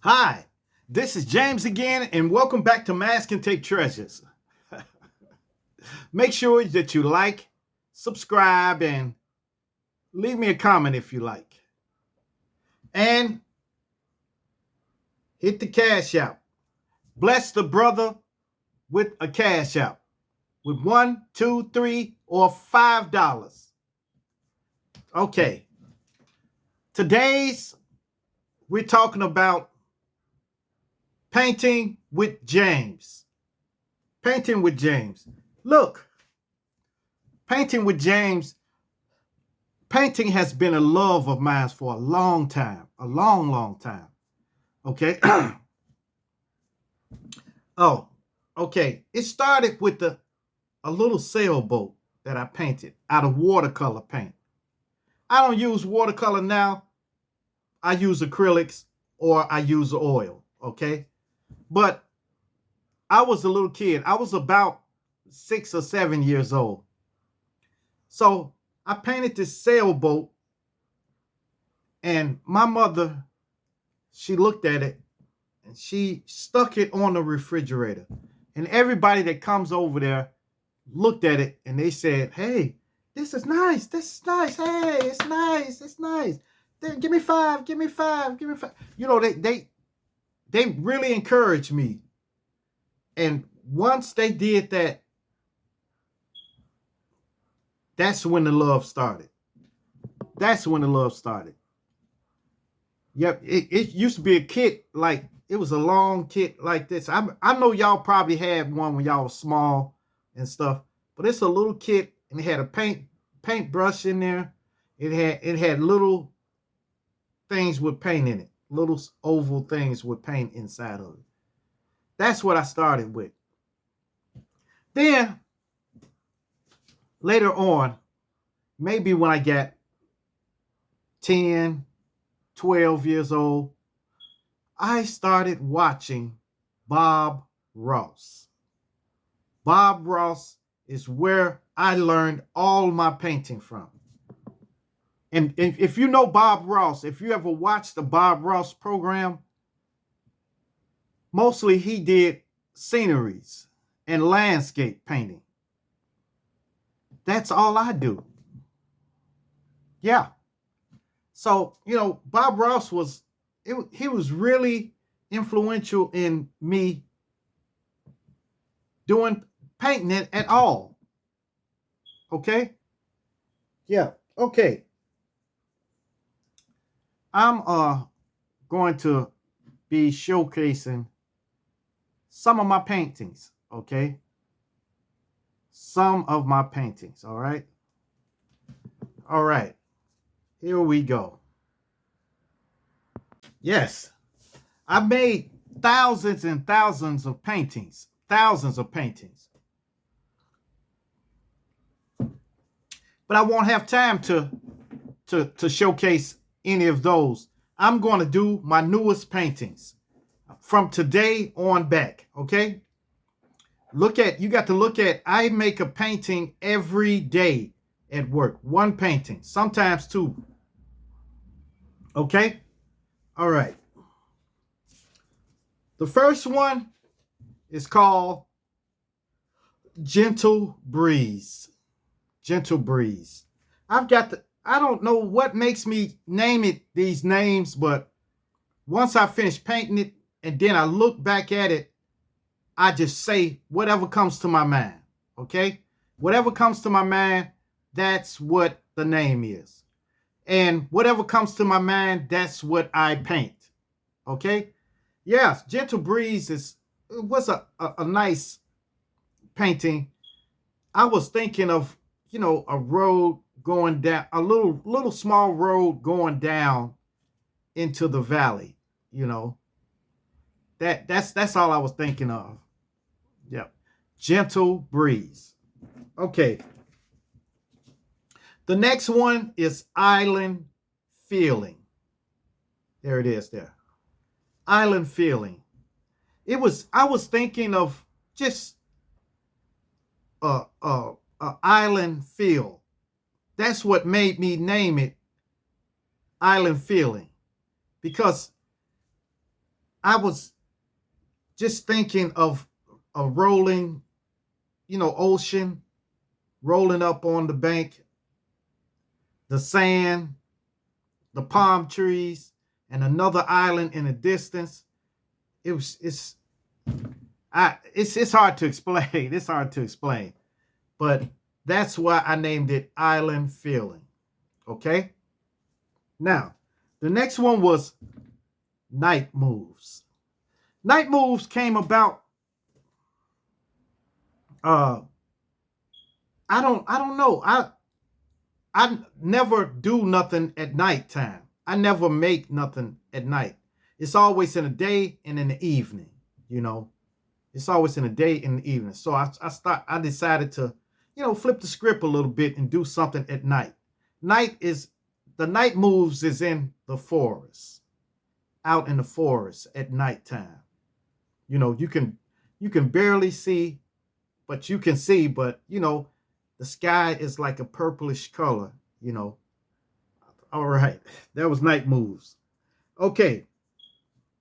Hi, this is James again, and welcome back to Mask and Take Treasures. Make sure that you like, subscribe, and leave me a comment if you like. And hit the cash out. Bless the brother with a cash out with one, two, three, or $5. Okay, today's we're talking about painting with James. Painting with James. Look, painting with James. Painting has been a love of mine for a long time, a long, long time. Okay. Oh, okay. It started with a little sailboat that I painted out of watercolor paint. I don't use watercolor now. I use acrylics or I use oil. Okay. But I was a little kid. I was about 6 or 7 years old. So I painted this sailboat, and my mother, she looked at it and she stuck it on the refrigerator. And everybody that comes over there looked at it and they said, "Hey, this is nice. This is nice. Hey, it's nice. It's nice. Give me five. Give me five. Give me five." They really encouraged me. And once they did that, that's when the love started. That's when the love started. Yep, it used to be a kit, like it was a long kit like this. I know y'all probably had one when y'all was small and stuff, but it's a little kit and it had a paintbrush in there. It had little things with paint in it, little oval things with paint inside of it. That's what I started with. Then later on, maybe when I got 10, 12 years old, I started watching Bob Ross. Bob Ross is where I learned all my painting from. And if you know Bob Ross, if you ever watched the Bob Ross program, mostly he did sceneries and landscape painting. That's all I do. Yeah. So, Bob Ross he was really influential in me doing painting it at all. Okay? Yeah. Okay. I'm going to be showcasing some of my paintings, okay? Some of my paintings, all right? All right. Here we go. Yes. I've made thousands and thousands of paintings. Thousands of paintings. But I won't have time to showcase any of those. I'm going to do my newest paintings from today on back, okay? You got to look at, I make a painting every day at work. One painting, sometimes two. Okay? All right. The first one is called Gentle Breeze. Gentle Breeze. I don't know what makes me name it these names, but once I finish painting it and then I look back at it, I just say whatever comes to my mind. Okay? Whatever comes to my mind, that's what the name is. And whatever comes to my mind, that's what I paint. Okay? Yes, Gentle Breeze was a nice painting. I was thinking of, a road going down, a little small road going down into the valley, you know. That's all I was thinking of. Yep. Gentle Breeze. Okay. The next one is Island Feeling. There it is there. Island Feeling. I was thinking of just a island feel. That's what made me name it Island Feeling, because I was just thinking of a rolling, ocean rolling up on the bank, the sand, the palm trees, and another island in the distance. It was it's hard to explain. It's hard to explain. But that's why I named it Island Feeling. Okay? Now, the next one was Night Moves. Night Moves came about uh I don't know. I never do nothing at nighttime. I never make nothing at night. It's always in the day and in the evening, you know. It's always in the day and the evening. So I decided to, flip the script a little bit and do something at night. The night moves is in the forest, out in the forest at nighttime. You can barely see, but you can see, but the sky is like a purplish color, you know. All right, that was night moves. Okay,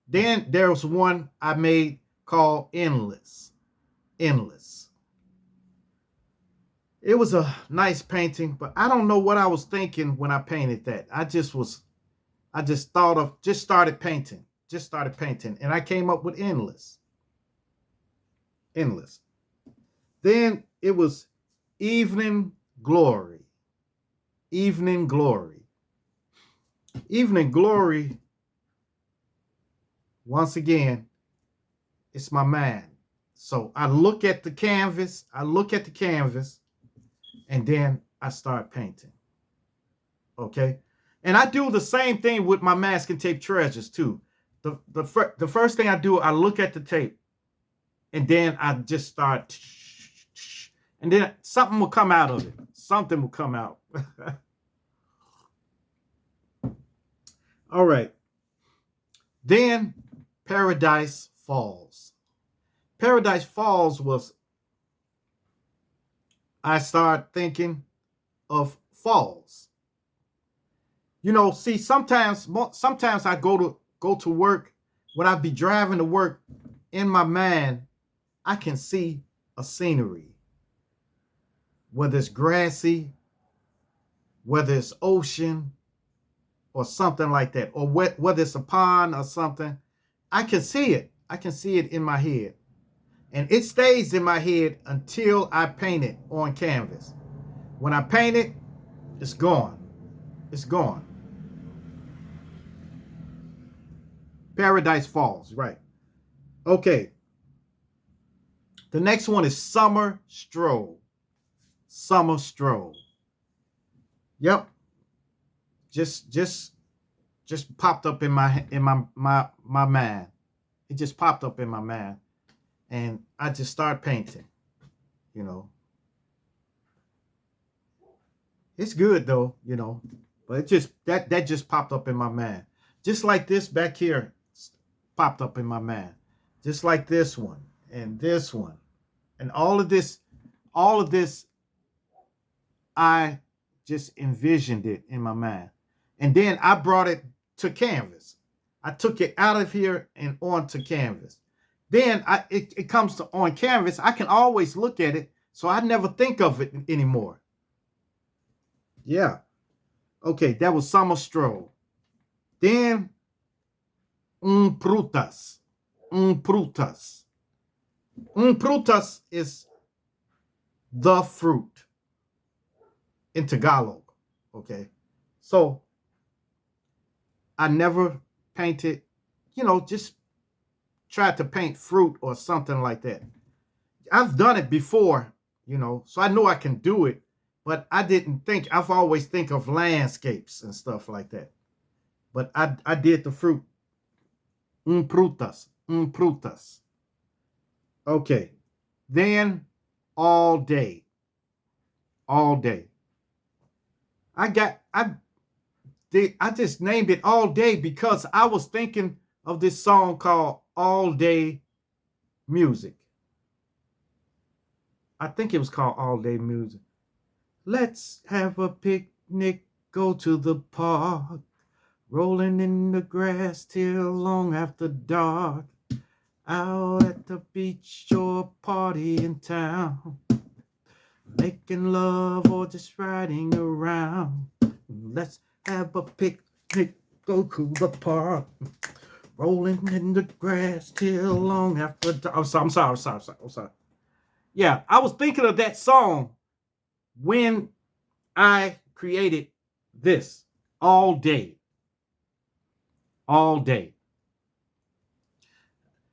then there was one I made called Endless. Endless. It was a nice painting, but I don't know what I was thinking when I painted that. I just thought of, just started painting, and I came up with Endless. Endless. Then it was Evening Glory. Evening Glory. Evening Glory, once again, it's my mind. So I look at the canvas, and then I start painting. Okay? And I do the same thing with my masking tape treasures too. The first thing I do, I look at the tape, and then I just start, and then something will come out of it. Something will come out. All right. Then Paradise Falls. Paradise Falls was, I started thinking of falls. See, sometimes I go to work. When I be driving to work, in my mind, I can see a scenery, whether it's grassy, whether it's ocean, or something like that, or whether it's a pond or something. I can see it. I can see it in my head. And it stays in my head until I paint it on canvas. When I paint it, it's gone. It's gone. Paradise Falls, right. Okay. The next one is Summer Stroll. Summer Stroll. Yep. Just popped up in my mind. It just popped up in my mind. And I just start painting, It's good though, but it just that just popped up in my mind. Just like this back here popped up in my mind. Just like this one and this one. And all of this, I just envisioned it in my mind. And then I brought it to canvas. I took it out of here and onto canvas. Then it comes to on canvas. I can always look at it, so I never think of it anymore. Yeah. Okay, that was Summer Stroll. Then Prutas. Prutas. Prutas is the fruit in Tagalog. Okay. So I never painted, just tried to paint fruit or something like that. I've done it before, so I know I can do it, but I've always think of landscapes and stuff like that. But I did the fruit. Prutas. Prutas. Okay. Then All Day. All Day. I just named it All Day because I was thinking of this song called All Day Music. I think it was called All Day Music. Let's have a picnic, go to the park, Rolling in the grass till long after dark. Out at the beach or party in town. Making love or just riding around. Let's have a picnic, go to the park. Rolling in the grass till long after dark. I'm sorry. Yeah, I was thinking of that song when I created this all day. All day.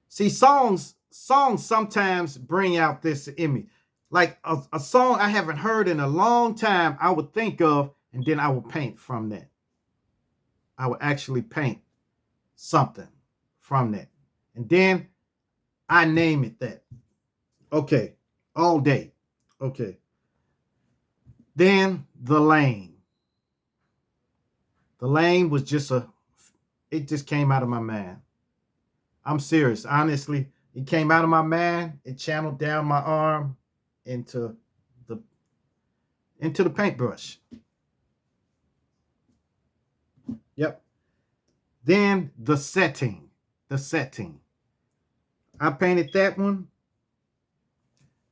See, songs sometimes bring out this in me. Like a song I haven't heard in a long time, I would think of, and then I would paint from that. I would actually paint something from that. And then I name it that. Okay. All day. Okay. Then The Lane. The Lane was just it just came out of my mind. I'm serious. Honestly, it came out of my mind. It channeled down my arm into the paintbrush. Yep. Then The Setting. The Setting. I painted that one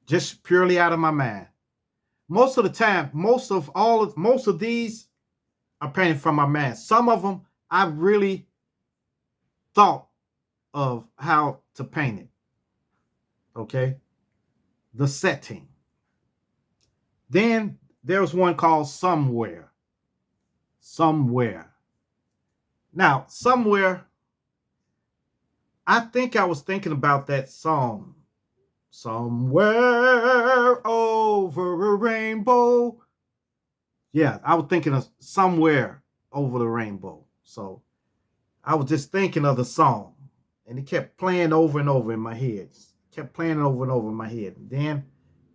just purely out of my mind. Most of the time, most of these are painted from my mind. Some of them I really thought of how to paint it. Okay. The Setting. Then there's one called Somewhere. Somewhere. Now, Somewhere, I think I was thinking about that song. Somewhere over a rainbow. Yeah, I was thinking of Somewhere Over the Rainbow. So I was just thinking of the song. And it kept playing over and over in my head. Kept playing over and over in my head. And then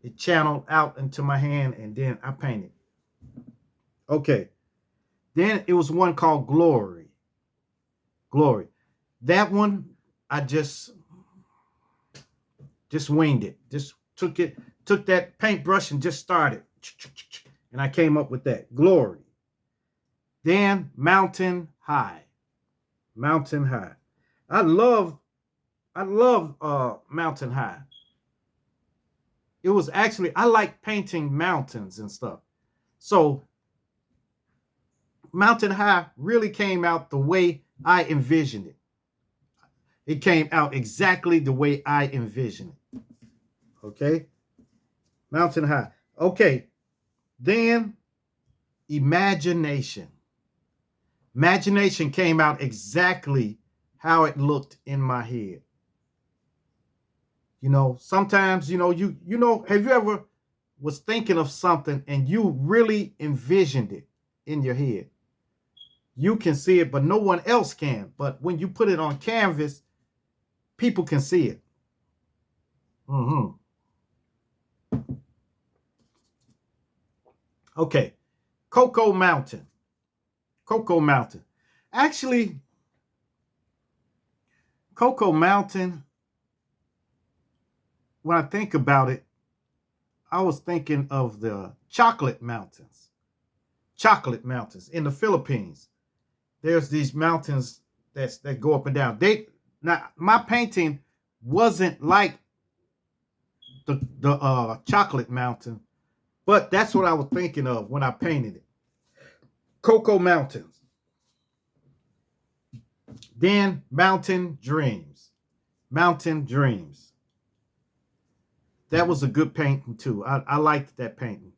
it channeled out into my hand, and then I painted. Okay. Then it was one called Glory. Glory. That one, I just winged it. Just took that paintbrush and just started. And I came up with that. Glory. Then Mountain High. Mountain High. I love Mountain High. It was actually, I like painting mountains and stuff. So Mountain High really came out the way I envisioned it. It came out exactly the way I envisioned it. Okay? Mountain High. Okay. Then Imagination. Imagination came out exactly how it looked in my head. You know, sometimes, you know, have you ever was thinking of something and you really envisioned it in your head? You can see it, but no one else can. But when you put it on canvas, people can see it. Okay. Cocoa Mountain. Cocoa Mountain. Actually, Cocoa Mountain, when I think about it, I was thinking of the Chocolate Mountains. Chocolate Mountains in the Philippines. There's these mountains that go up and down. Now my painting wasn't like the Chocolate Mountain, but that's what I was thinking of when I painted it. Cocoa Mountains. Then Mountain Dreams. Mountain Dreams. That was a good painting too. I liked that painting.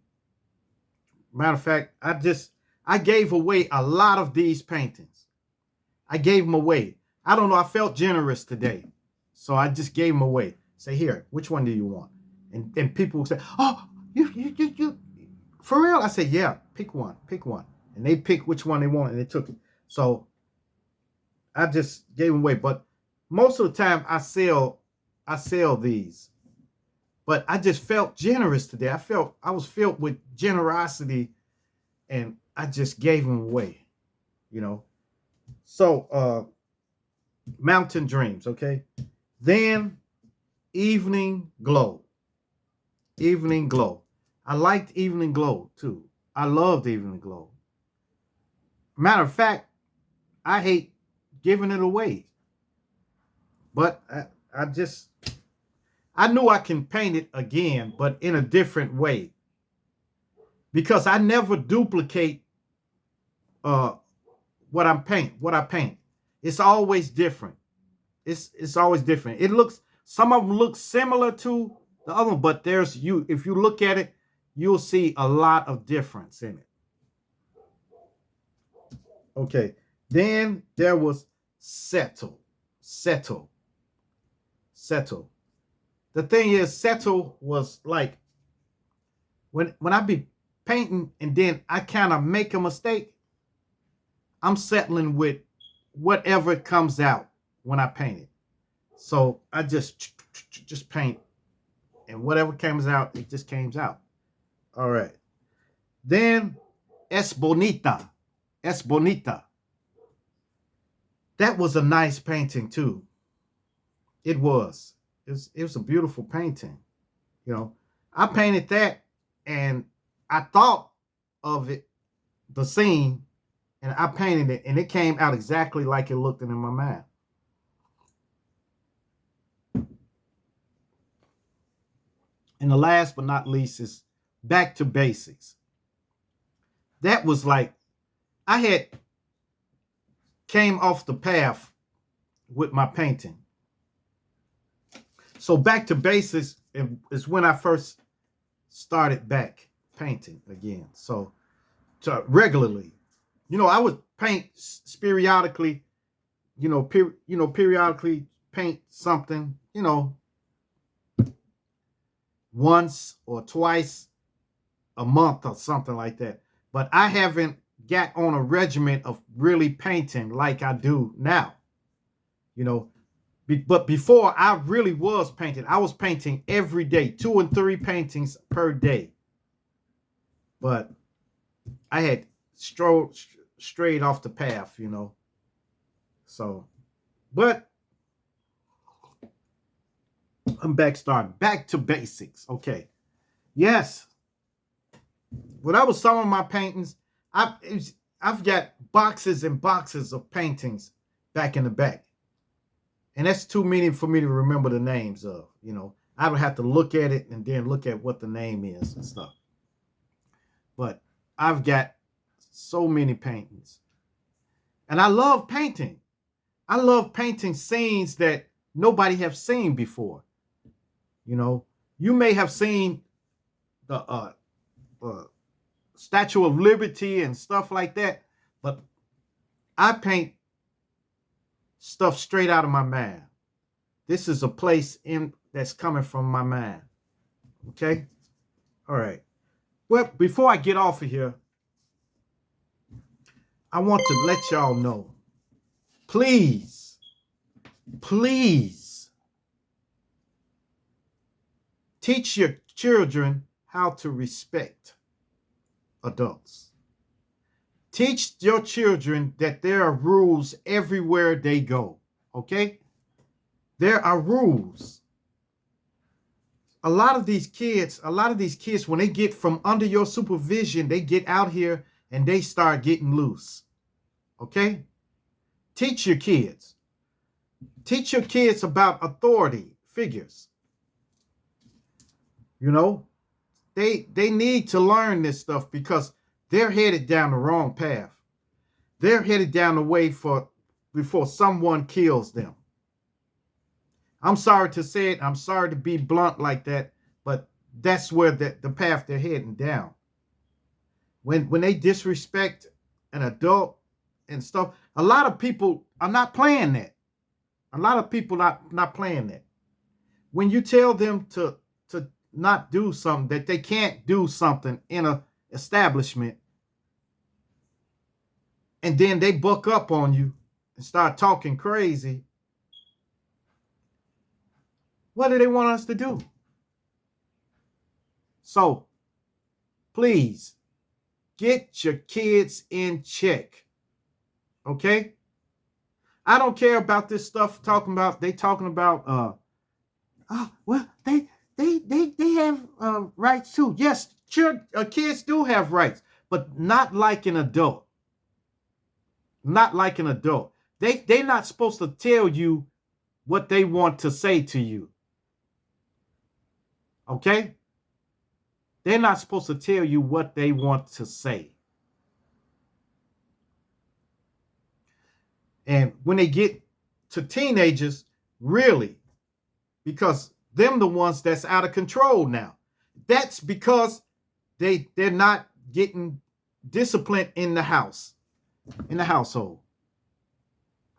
Matter of fact, I gave away a lot of these paintings. I gave them away. I don't know. I felt generous today. So I just gave them away. Say, here, which one do you want? And people will say, oh, you, for real? I said, yeah, pick one. And they picked which one they wanted and they took it. So I just gave them away. But most of the time I sell these. But I just felt generous today. I was filled with generosity and I just gave them away, you know. So Mountain Dreams, okay? Then Evening Glow. Evening Glow. I liked Evening Glow too. I loved Evening Glow. Matter of fact, I hate giving it away. But I knew I can paint it again, but in a different way. Because I never duplicate uh what I paint. It's always different. It's always different. It looks, some of them look similar to the other one, but there's, you, if you look at it, you'll see a lot of difference in it. Okay. Then there was Settle. Settle. Settle. The thing is, Settle was like, when I be painting and then I kind of make a mistake, I'm settling with whatever comes out when I paint it. So I just paint, and whatever comes out, it just comes out. All right. Then Es Bonita. Es Bonita. That was a nice painting too. It was. It was a beautiful painting. You know, I painted that and I thought of it, the scene, and I painted it, and it came out exactly like it looked in my mind. And the last but not least is Back to Basics. That was like, I had came off the path with my painting. So Back to Basics is when I first started back painting again. So regularly, I would paint periodically, periodically paint something, once or twice a month or something like that. But I haven't got on a regimen of really painting like I do now. But before, I really was painting. I was painting every day, 2 and 3 paintings per day. But I had strayed off the path, So, but I'm starting back to basics. Okay. Yes. Well, that was some of my paintings. I've got boxes and boxes of paintings back in the back. And that's too many for me to remember the names of, I would have to look at it and then look at what the name is and stuff. But I've got so many paintings. And I love painting. I love painting scenes that nobody have seen before. You may have seen the Statue of Liberty and stuff like that, but I paint stuff straight out of my mind. This is a place that's coming from my mind. Okay? All right. Well, before I get off of here, I want to let y'all know, please, teach your children how to respect adults. Teach your children that there are rules everywhere they go. Okay? There are rules. A lot of these kids, when they get from under your supervision, they get out here and they start getting loose. Okay? Teach your kids. Teach your kids about authority figures. They need to learn this stuff because they're headed down the wrong path. They're headed down the way before someone kills them. I'm sorry to say it. I'm sorry to be blunt like that, but that's where the path they're heading down. When they disrespect an adult and stuff, a lot of people are not playing that. A lot of people not playing that. When you tell them to not do something, that they can't do something in an establishment, and then they buck up on you and start talking crazy, what do they want us to do? So, please, get your kids in check. Okay? I don't care about this stuff talking about well, they have rights too. Yes, kids do have rights, but not like an adult. not like an adult. They're not supposed to tell you what they want to say to you. Okay? They're not supposed to tell you what they want to say. And when they get to teenagers, really, because them the ones that's out of control now. That's because they're not getting disciplined in the house, in the household.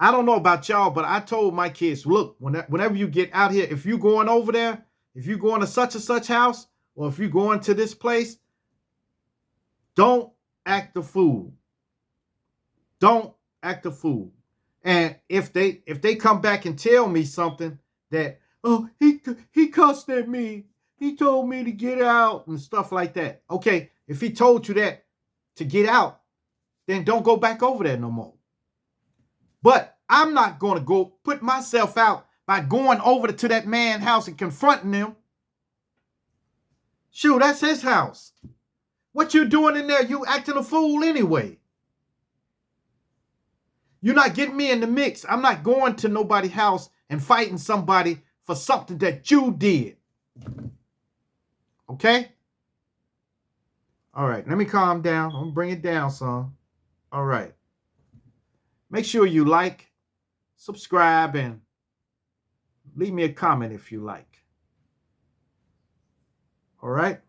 I don't know about y'all, but I told my kids, look, whenever you get out here, if you're going over there, if you're going to such and such house, or if you're going to this place, don't act the fool. Don't act the fool. And if they come back and tell me something that, oh, he cussed at me, he told me to get out and stuff like that. Okay, if he told you that to get out, then don't go back over there no more. But I'm not going to go put myself out by going over to that man's house and confronting him. Shoot, that's his house. What you doing in there? You acting a fool anyway. You're not getting me in the mix. I'm not going to nobody's house and fighting somebody for something that you did. Okay? All right, let me calm down. I'm going to bring it down, son. All right. Make sure you like, subscribe, and leave me a comment if you like. All right?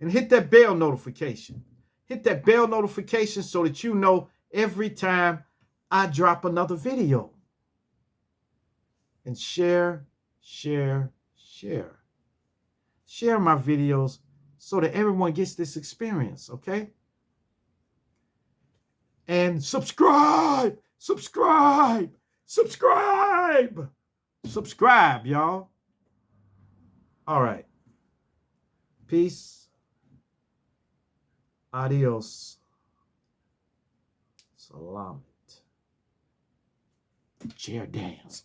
And hit that bell notification. Hit that bell notification so that you know every time I drop another video. And share, share, share. Share my videos so that everyone gets this experience, okay? And subscribe, subscribe, subscribe. Subscribe, y'all. All right. Peace. Adios. Salamat. Chair dance.